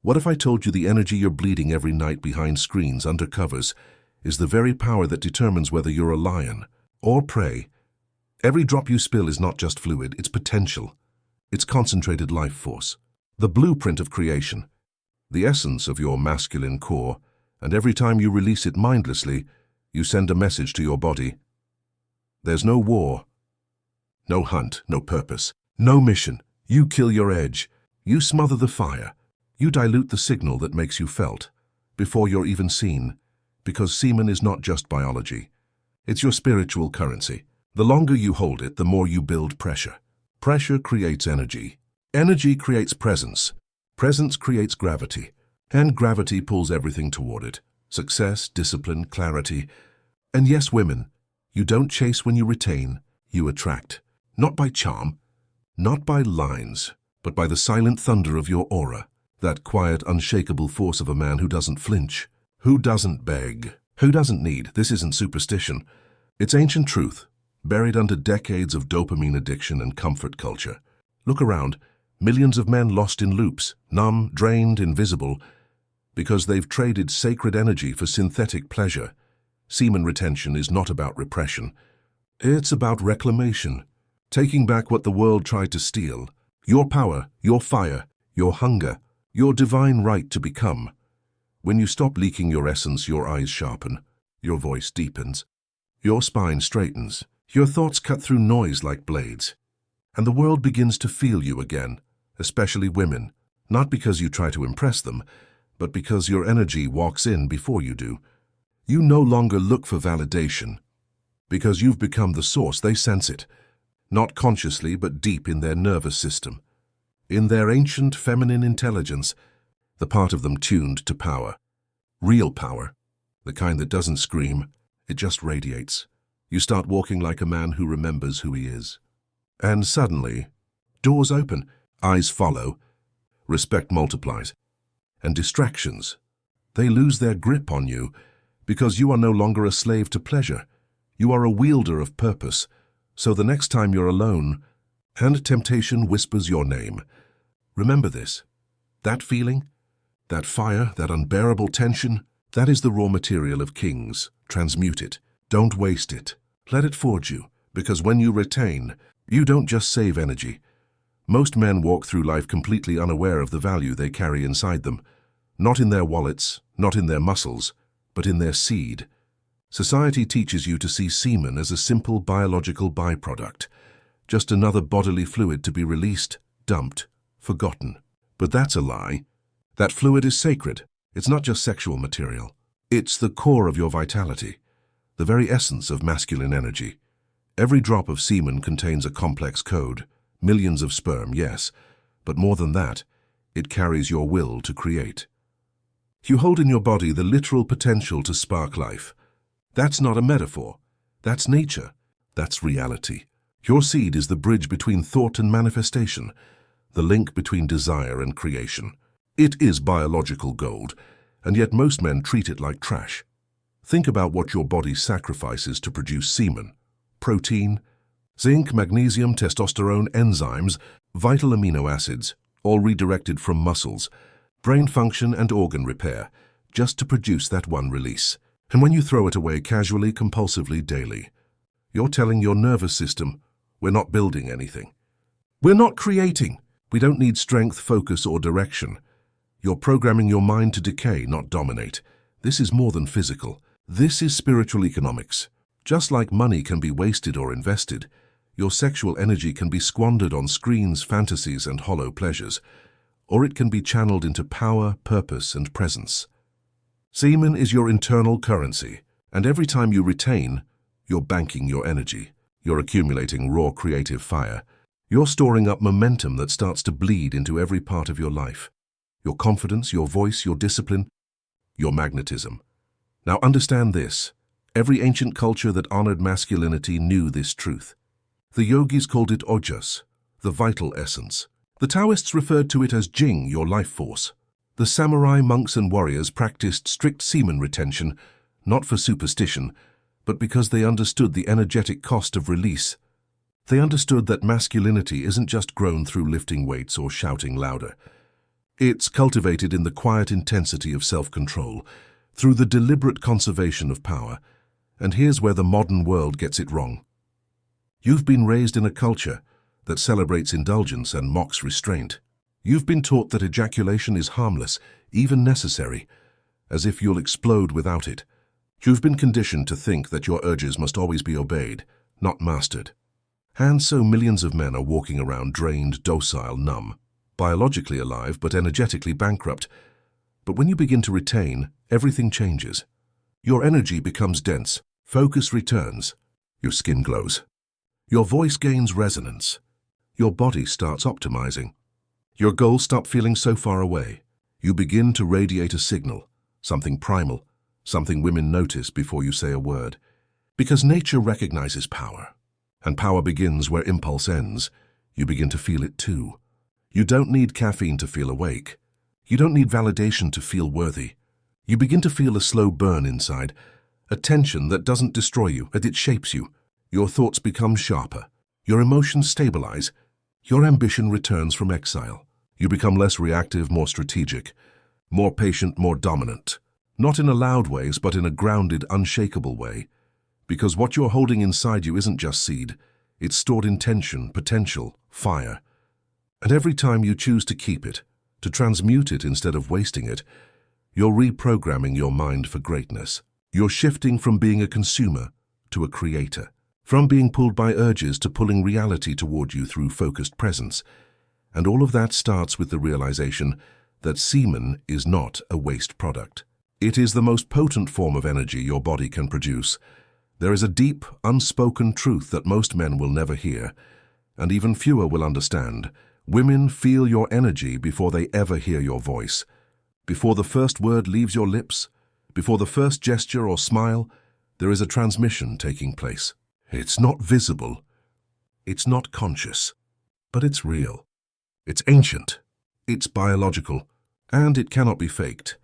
What if I told you the energy you're bleeding every night behind screens under covers is the very power that determines whether you're a lion or prey? Every drop you spill is not just fluid, it's potential. It's concentrated life force, the blueprint of creation, the essence of your masculine core, and every time you release it mindlessly, you send a message to your body. There's no war, no hunt, no purpose, no mission. You kill your edge, you smother the fire, you dilute the signal that makes you felt, before you're even seen, because semen is not just biology. It's your spiritual currency. The longer you hold it, the more you build pressure. Pressure creates energy. Energy creates presence. Presence creates gravity. And gravity pulls everything toward it. Success, discipline, clarity. And yes, women, you don't chase when you retain, you attract. Not by charm, not by lines, but by the silent thunder of your aura. That quiet, unshakable force of a man who doesn't flinch, who doesn't beg, who doesn't need. This isn't superstition. It's ancient truth, buried under decades of dopamine addiction and comfort culture. Look around. Millions of men lost in loops, numb, drained, invisible, because they've traded sacred energy for synthetic pleasure. Semen retention is not about repression. It's about reclamation, taking back what the world tried to steal. Your power, your fire, your hunger, your divine right to become. When you stop leaking your essence, your eyes sharpen, your voice deepens, your spine straightens, your thoughts cut through noise like blades, and the world begins to feel you again. Especially women, not because you try to impress them, but because your energy walks in before you do. You no longer look for validation, because you've become the source. They sense it, not consciously but deep in their nervous system, in their ancient feminine intelligence, the part of them tuned to power. Real power, the kind that doesn't scream, it just radiates. You start walking like a man who remembers who he is. And suddenly, doors open. Eyes follow, respect multiplies, and distractions, they lose their grip on you because you are no longer a slave to pleasure. You are a wielder of purpose, so the next time you're alone and temptation whispers your name, remember this. That feeling, that fire, that unbearable tension, that is the raw material of kings. Transmute it. Don't waste it. Let it forge you, because when you retain, you don't just save energy. Most men walk through life completely unaware of the value they carry inside them, not in their wallets, not in their muscles, but in their seed. Society teaches you to see semen as a simple biological byproduct, just another bodily fluid to be released, dumped, forgotten. But that's a lie. That fluid is sacred. It's not just sexual material. It's the core of your vitality, the very essence of masculine energy. Every drop of semen contains a complex code. Millions of sperm, yes, but more than that, it carries your will to create. You hold in your body the literal potential to spark life. That's not a metaphor. That's nature. That's reality. Your seed is the bridge between thought and manifestation, the link between desire and creation. It is biological gold, and yet most men treat it like trash. Think about what your body sacrifices to produce semen. Protein, zinc, magnesium, testosterone, enzymes, vital amino acids, all redirected from muscles, brain function and organ repair, just to produce that one release. And when you throw it away casually, compulsively, daily, you're telling your nervous system, we're not building anything. We're not creating. We don't need strength, focus, or direction. You're programming your mind to decay, not dominate. This is more than physical. This is spiritual economics. Just like money can be wasted or invested, your sexual energy can be squandered on screens, fantasies, and hollow pleasures, or it can be channeled into power, purpose, and presence. Semen is your internal currency, and every time you retain, you're banking your energy. You're accumulating raw creative fire. You're storing up momentum that starts to bleed into every part of your life. Your confidence, your voice, your discipline, your magnetism. Now understand this. Every ancient culture that honored masculinity knew this truth. The yogis called it ojas, the vital essence. The Taoists referred to it as jing, your life force. The samurai, monks, and warriors practiced strict semen retention, not for superstition, but because they understood the energetic cost of release. They understood that masculinity isn't just grown through lifting weights or shouting louder. It's cultivated in the quiet intensity of self-control, through the deliberate conservation of power. And here's where the modern world gets it wrong. You've been raised in a culture that celebrates indulgence and mocks restraint. You've been taught that ejaculation is harmless, even necessary, as if you'll explode without it. You've been conditioned to think that your urges must always be obeyed, not mastered. And so millions of men are walking around drained, docile, numb, biologically alive but energetically bankrupt. But when you begin to retain, everything changes. Your energy becomes dense, focus returns, your skin glows. Your voice gains resonance. Your body starts optimizing. Your goals stop feeling so far away. You begin to radiate a signal, something primal, something women notice before you say a word. Because nature recognizes power, and power begins where impulse ends. You begin to feel it too. You don't need caffeine to feel awake. You don't need validation to feel worthy. You begin to feel a slow burn inside, a tension that doesn't destroy you, but it shapes you. Your thoughts become sharper. Your emotions stabilize. Your ambition returns from exile. You become less reactive, more strategic, more patient, more dominant. Not in a loud way, but in a grounded, unshakable way. Because what you're holding inside you isn't just seed. It's stored intention, potential, fire. And every time you choose to keep it, to transmute it instead of wasting it, you're reprogramming your mind for greatness. You're shifting from being a consumer to a creator. From being pulled by urges to pulling reality toward you through focused presence. And all of that starts with the realization that semen is not a waste product. It is the most potent form of energy your body can produce. There is a deep, unspoken truth that most men will never hear, and even fewer will understand. Women feel your energy before they ever hear your voice. Before the first word leaves your lips, before the first gesture or smile, there is a transmission taking place. It's not visible, it's not conscious, but it's real. It's ancient, it's biological, and it cannot be faked.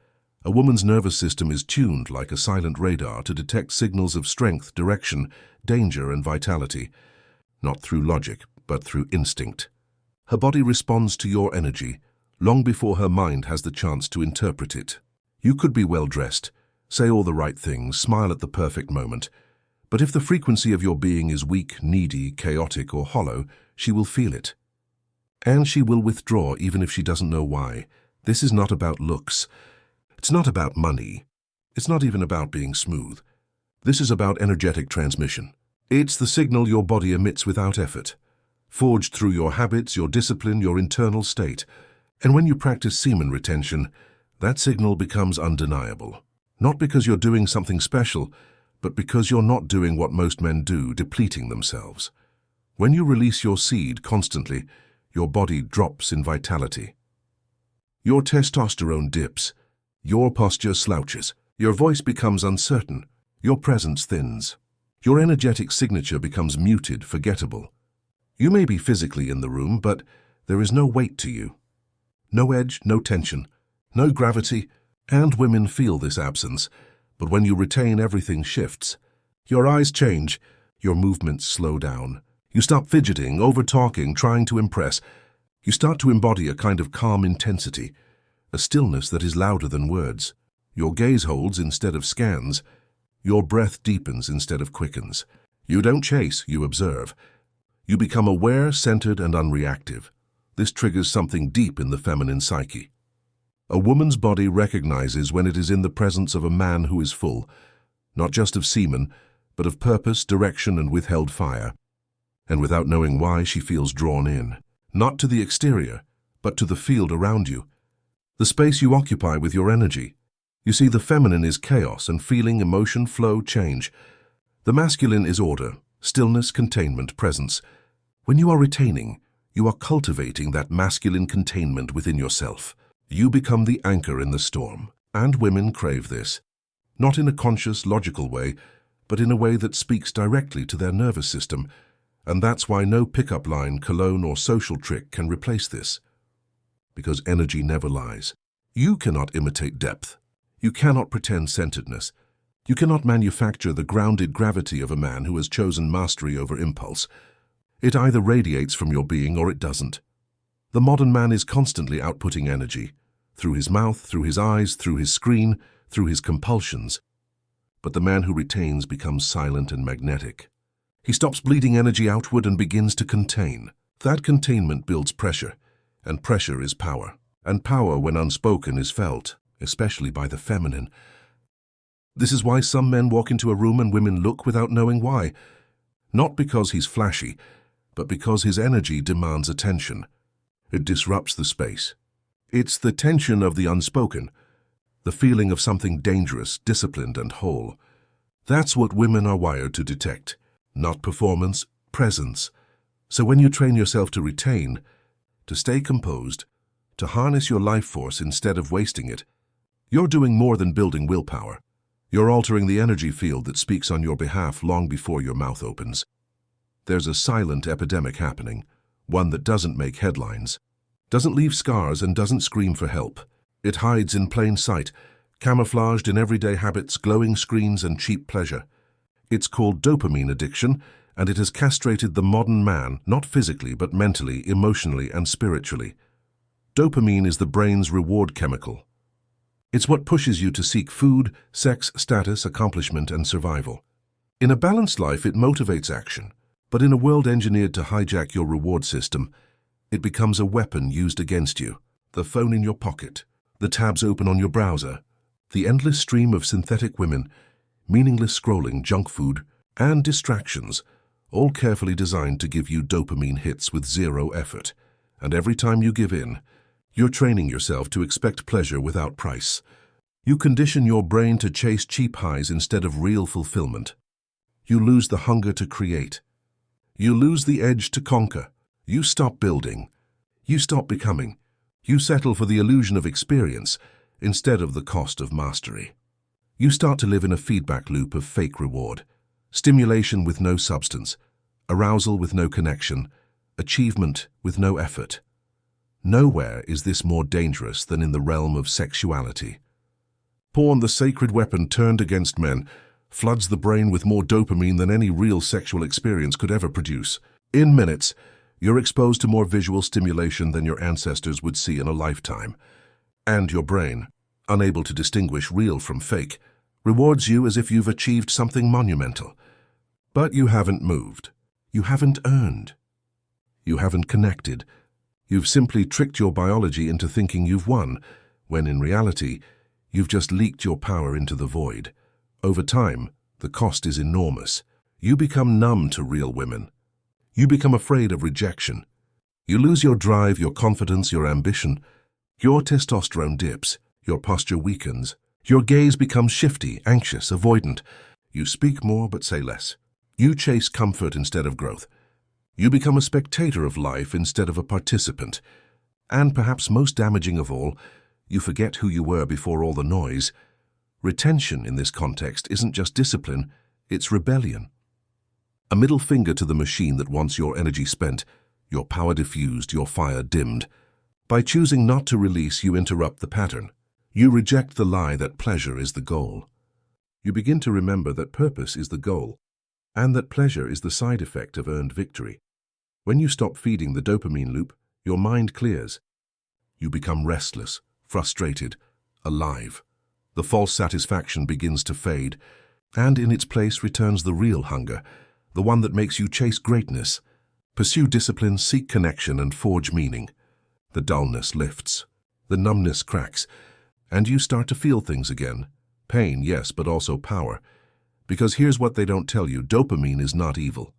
A woman's nervous system is tuned like a silent radar to detect signals of strength, direction, danger, and vitality, not through logic, but through instinct. Her body responds to your energy long before her mind has the chance to interpret it. You could be well-dressed, say all the right things, smile at the perfect moment, but if the frequency of your being is weak, needy, chaotic, or hollow, she will feel it. And she will withdraw even if she doesn't know why. This is not about looks. It's not about money. It's not even about being smooth. This is about energetic transmission. It's the signal your body emits without effort, forged through your habits, your discipline, your internal state. And when you practice semen retention, that signal becomes undeniable. Not because you're doing something special, but because you're not doing what most men do, depleting themselves. When you release your seed constantly, your body drops in vitality. Your testosterone dips, your posture slouches, your voice becomes uncertain, your presence thins. Your energetic signature becomes muted, forgettable. You may be physically in the room, but there is no weight to you. No edge, no tension, no gravity, and women feel this absence. But when you retain, everything shifts. Your eyes change, your movements slow down. You stop fidgeting, over-talking, trying to impress. You start to embody a kind of calm intensity, a stillness that is louder than words. Your gaze holds instead of scans. Your breath deepens instead of quickens. You don't chase, you observe. You become aware, centered, and unreactive. This triggers something deep in the feminine psyche. A woman's body recognizes when it is in the presence of a man who is full, not just of semen, but of purpose, direction, and withheld fire. And without knowing why, she feels drawn in, not to the exterior, but to the field around you, the space you occupy with your energy. You see, the feminine is chaos and feeling, emotion, flow, change. The masculine is order, stillness, containment, presence. When you are retaining, you are cultivating that masculine containment within yourself. You become the anchor in the storm, and women crave this. Not in a conscious, logical way, but in a way that speaks directly to their nervous system. And that's why no pickup line, cologne, or social trick can replace this. Because energy never lies. You cannot imitate depth. You cannot pretend centeredness. You cannot manufacture the grounded gravity of a man who has chosen mastery over impulse. It either radiates from your being or it doesn't. The modern man is constantly outputting energy, through his mouth, through his eyes, through his screen, through his compulsions. But the man who retains becomes silent and magnetic. He stops bleeding energy outward and begins to contain. That containment builds pressure, and pressure is power. And power, when unspoken, is felt, especially by the feminine. This is why some men walk into a room and women look without knowing why. Not because he's flashy, but because his energy demands attention. It disrupts the space. It's the tension of the unspoken, the feeling of something dangerous, disciplined and whole. That's what women are wired to detect, not performance, presence. So when you train yourself to retain, to stay composed, to harness your life force instead of wasting it, you're doing more than building willpower. You're altering the energy field that speaks on your behalf long before your mouth opens. There's a silent epidemic happening, one that doesn't make headlines, doesn't leave scars and doesn't scream for help. It hides in plain sight, camouflaged in everyday habits, glowing screens and cheap pleasure. It's called dopamine addiction, and it has castrated the modern man, not physically but mentally, emotionally and spiritually. Dopamine is the brain's reward chemical. It's what pushes you to seek food, sex, status, accomplishment, and survival. In a balanced life, it motivates action. But in a world engineered to hijack your reward system, it becomes a weapon used against you. The phone in your pocket, the tabs open on your browser, the endless stream of synthetic women, meaningless scrolling, junk food, and distractions, all carefully designed to give you dopamine hits with zero effort. And every time you give in, you're training yourself to expect pleasure without price. You condition your brain to chase cheap highs instead of real fulfillment. You lose the hunger to create. You lose the edge to conquer. You stop building. You stop becoming. You settle for the illusion of experience instead of the cost of mastery. You start to live in a feedback loop of fake reward, stimulation with no substance, arousal with no connection, achievement with no effort. Nowhere is this more dangerous than in the realm of sexuality. Porn, the sacred weapon turned against men, floods the brain with more dopamine than any real sexual experience could ever produce. In minutes, you're exposed to more visual stimulation than your ancestors would see in a lifetime. And your brain, unable to distinguish real from fake, rewards you as if you've achieved something monumental. But you haven't moved. You haven't earned. You haven't connected. You've simply tricked your biology into thinking you've won, when in reality, you've just leaked your power into the void. Over time, the cost is enormous. You become numb to real women. You become afraid of rejection. You lose your drive, your confidence, your ambition. Your testosterone dips. Your posture weakens. Your gaze becomes shifty, anxious, avoidant. You speak more but say less. You chase comfort instead of growth. You become a spectator of life instead of a participant. And perhaps most damaging of all, you forget who you were before all the noise. Retention in this context isn't just discipline, it's rebellion. A middle finger to the machine that wants your energy spent, your power diffused, your fire dimmed. By choosing not to release, you interrupt the pattern. You reject the lie that pleasure is the goal. You begin to remember that purpose is the goal, and that pleasure is the side effect of earned victory. When you stop feeding the dopamine loop, your mind clears. You become restless, frustrated, alive. The false satisfaction begins to fade, and in its place returns the real hunger, the one that makes you chase greatness, pursue discipline, seek connection, and forge meaning. The dullness lifts, the numbness cracks, and you start to feel things again. Pain, yes, but also power. Because here's what they don't tell you, dopamine is not evil.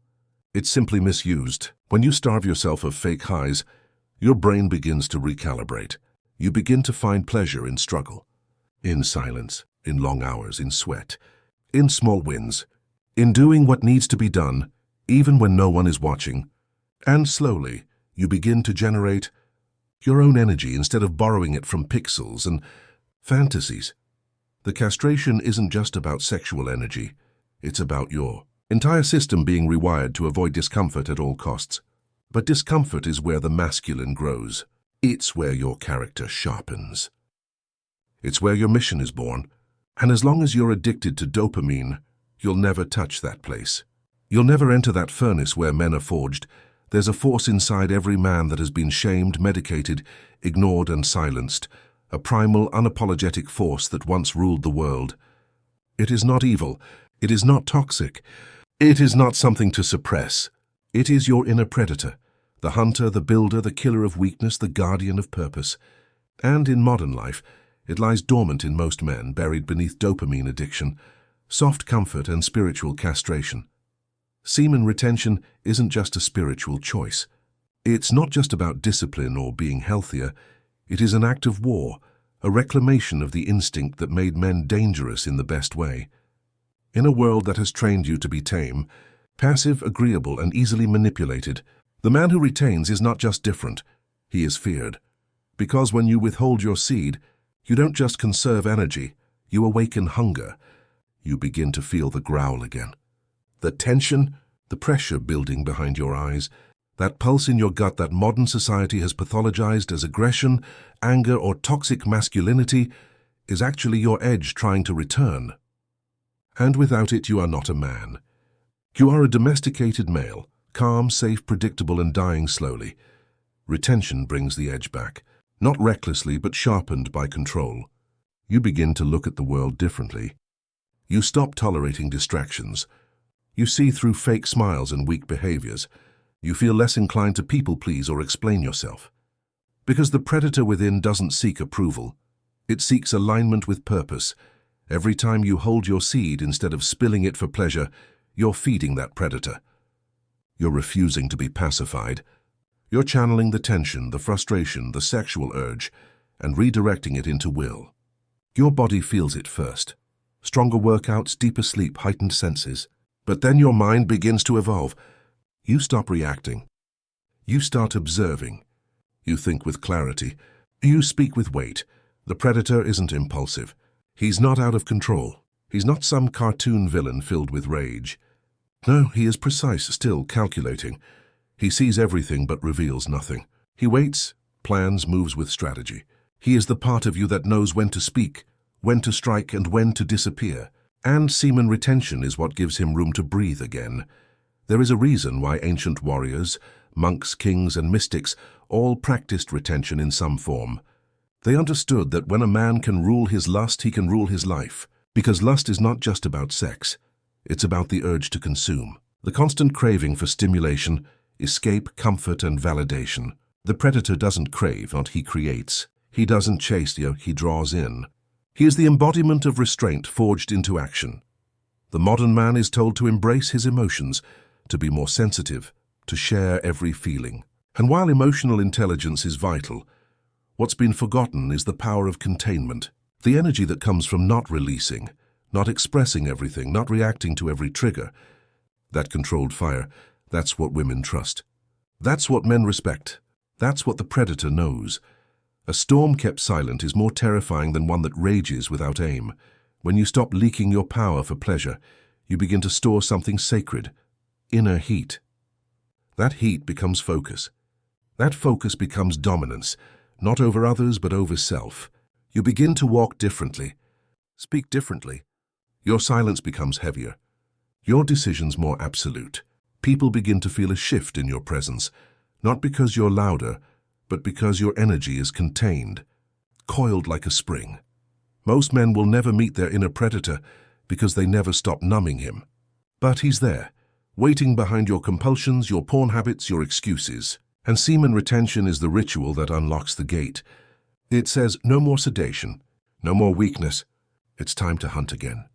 It's simply misused. When you starve yourself of fake highs, your brain begins to recalibrate. You begin to find pleasure in struggle, in silence, in long hours, in sweat, in small wins, in doing what needs to be done, even when no one is watching. And slowly, you begin to generate your own energy instead of borrowing it from pixels and fantasies. The castration isn't just about sexual energy, it's about your entire system being rewired to avoid discomfort at all costs. But discomfort is where the masculine grows. It's where your character sharpens. It's where your mission is born. And as long as you're addicted to dopamine, you'll never touch that place. You'll never enter that furnace where men are forged. There's a force inside every man that has been shamed, medicated, ignored, and silenced. a primal, unapologetic force that once ruled the world. It is not evil. It is not toxic. It is not something to suppress. It is your inner predator, the hunter, the builder, the killer of weakness, the guardian of purpose. And in modern life, it lies dormant in most men, buried beneath dopamine addiction, soft comfort, and spiritual castration. Semen retention isn't just a spiritual choice. It's not just about discipline or being healthier. It is an act of war, a reclamation of the instinct that made men dangerous in the best way. In a world that has trained you to be tame, passive, agreeable, and easily manipulated, the man who retains is not just different, he is feared. Because when you withhold your seed, you don't just conserve energy, you awaken hunger. You begin to feel the growl again. The tension, the pressure building behind your eyes, that pulse in your gut that modern society has pathologized as aggression, anger, or toxic masculinity is actually your edge trying to return. And without it, you are not a man. You are a domesticated male, calm, safe, predictable, and dying slowly. Retention brings the edge back, not recklessly but sharpened by control. You begin to look at the world differently. You stop tolerating distractions. You see through fake smiles and weak behaviors. You feel less inclined to people-please or explain yourself. Because the predator within doesn't seek approval. It seeks alignment with purpose. Every time you hold your seed instead of spilling it for pleasure, you're feeding that predator. You're refusing to be pacified. You're channeling the tension, the frustration, the sexual urge, and redirecting it into will. Your body feels it first. Stronger workouts, deeper sleep, heightened senses. But then your mind begins to evolve. You stop reacting. You start observing. You think with clarity. You speak with weight. The predator isn't impulsive. He's not out of control. He's not some cartoon villain filled with rage. No, he is precise, still calculating. He sees everything but reveals nothing. He waits, plans, moves with strategy. He is the part of you that knows when to speak, when to strike, and when to disappear. And semen retention is what gives him room to breathe again. There is a reason why ancient warriors, monks, kings, and mystics all practiced retention in some form. They understood that when a man can rule his lust, he can rule his life. Because lust is not just about sex. It's about the urge to consume. The constant craving for stimulation, escape, comfort, and validation. The predator doesn't crave, not he creates. He doesn't chase, he draws in. He is the embodiment of restraint forged into action. The modern man is told to embrace his emotions, to be more sensitive, to share every feeling. And while emotional intelligence is vital, what's been forgotten is the power of containment, the energy that comes from not releasing, not expressing everything, not reacting to every trigger. That controlled fire, that's what women trust. That's what men respect. That's what the predator knows. A storm kept silent is more terrifying than one that rages without aim. When you stop leaking your power for pleasure, you begin to store something sacred, inner heat. That heat becomes focus. That focus becomes dominance, not over others but over self. You begin to walk differently, speak differently. Your silence becomes heavier. Your decisions more absolute. People begin to feel a shift in your presence, not because you're louder, but because your energy is contained, coiled like a spring. Most men will never meet their inner predator because they never stop numbing him. But he's there, waiting behind your compulsions, your porn habits, your excuses. And semen retention is the ritual that unlocks the gate. It says no more sedation, no more weakness. It's time to hunt again.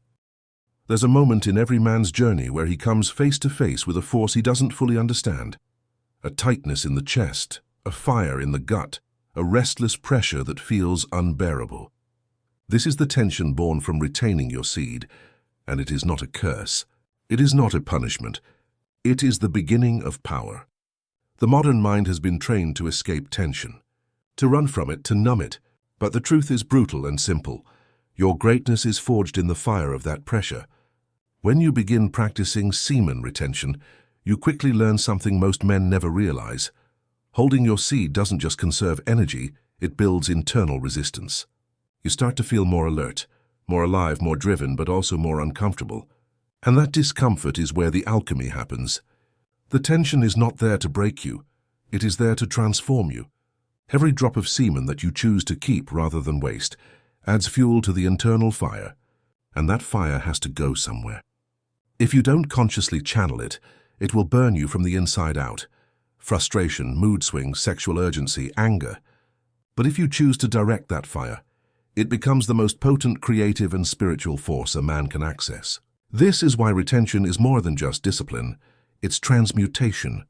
There's a moment in every man's journey where he comes face to face with a force he doesn't fully understand. A tightness in the chest, a fire in the gut, a restless pressure that feels unbearable. This is the tension born from retaining your seed, and it is not a curse. It is not a punishment. It is the beginning of power. The modern mind has been trained to escape tension, to run from it, to numb it. But the truth is brutal and simple. Your greatness is forged in the fire of that pressure. When you begin practicing semen retention, you quickly learn something most men never realize. Holding your seed doesn't just conserve energy, it builds internal resistance. You start to feel more alert, more alive, more driven, but also more uncomfortable. And that discomfort is where the alchemy happens. The tension is not there to break you. It is there to transform you. Every drop of semen that you choose to keep rather than waste adds fuel to the internal fire, and that fire has to go somewhere. If you don't consciously channel it, it will burn you from the inside out. Frustration, mood swings, sexual urgency, anger. But if you choose to direct that fire, it becomes the most potent creative and spiritual force a man can access. This is why retention is more than just discipline. It's transmutation.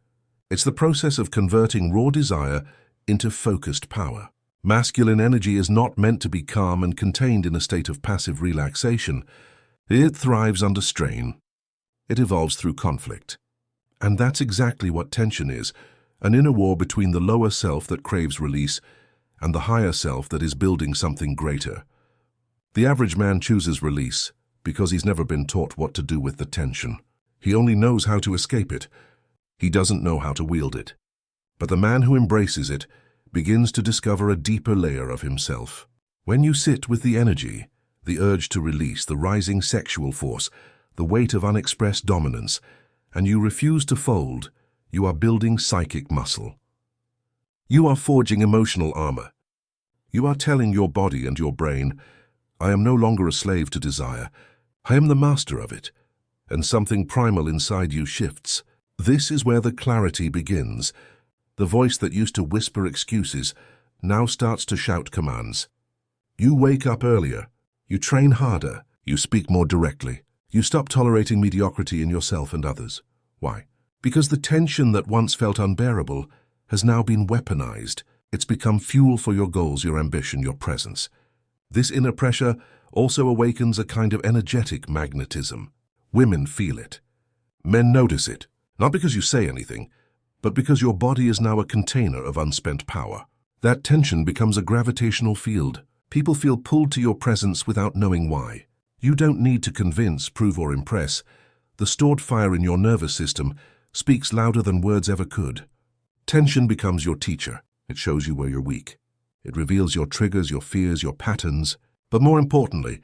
It's the process of converting raw desire into focused power. Masculine energy is not meant to be calm and contained in a state of passive relaxation. It thrives under strain. It evolves through conflict. And that's exactly what tension is, an inner war between the lower self that craves release and the higher self that is building something greater. The average man chooses release because he's never been taught what to do with the tension. He only knows how to escape it. He doesn't know how to wield it. But the man who embraces it begins to discover a deeper layer of himself. When you sit with the energy, the urge to release, the rising sexual force, the weight of unexpressed dominance, and you refuse to fold, you are building psychic muscle. You are forging emotional armor. You are telling your body and your brain, I am no longer a slave to desire. I am the master of it. And something primal inside you shifts. This is where the clarity begins. The voice that used to whisper excuses now starts to shout commands. You wake up earlier. You train harder. You speak more directly. You stop tolerating mediocrity in yourself and others. Why? Because the tension that once felt unbearable has now been weaponized. It's become fuel for your goals, your ambition, your presence. This inner pressure also awakens a kind of energetic magnetism. Women feel it. Men notice it, not because you say anything, but because your body is now a container of unspent power. That tension becomes a gravitational field. People feel pulled to your presence without knowing why. You don't need to convince, prove, or impress. The stored fire in your nervous system speaks louder than words ever could. Tension becomes your teacher. It shows you where you're weak. It reveals your triggers, your fears, your patterns. But more importantly,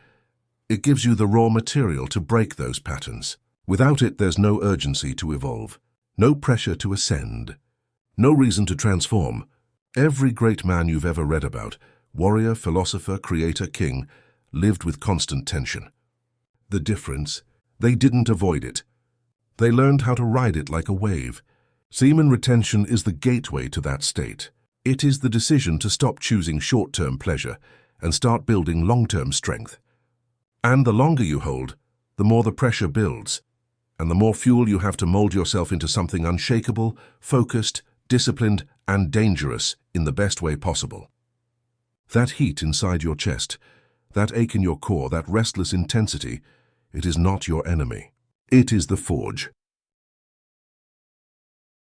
it gives you the raw material to break those patterns. Without it, there's no urgency to evolve, no pressure to ascend, no reason to transform. Every great man you've ever read about, warrior, philosopher, creator, king, lived with constant tension. The difference? They didn't avoid it. They learned how to ride it like a wave. Semen retention is the gateway to that state. It is the decision to stop choosing short-term pleasure and start building long-term strength. And the longer you hold, the more the pressure builds, and the more fuel you have to mold yourself into something unshakable, focused, disciplined, and dangerous in the best way possible. That heat inside your chest, that ache in your core, that restless intensity, it is not your enemy. It is the forge.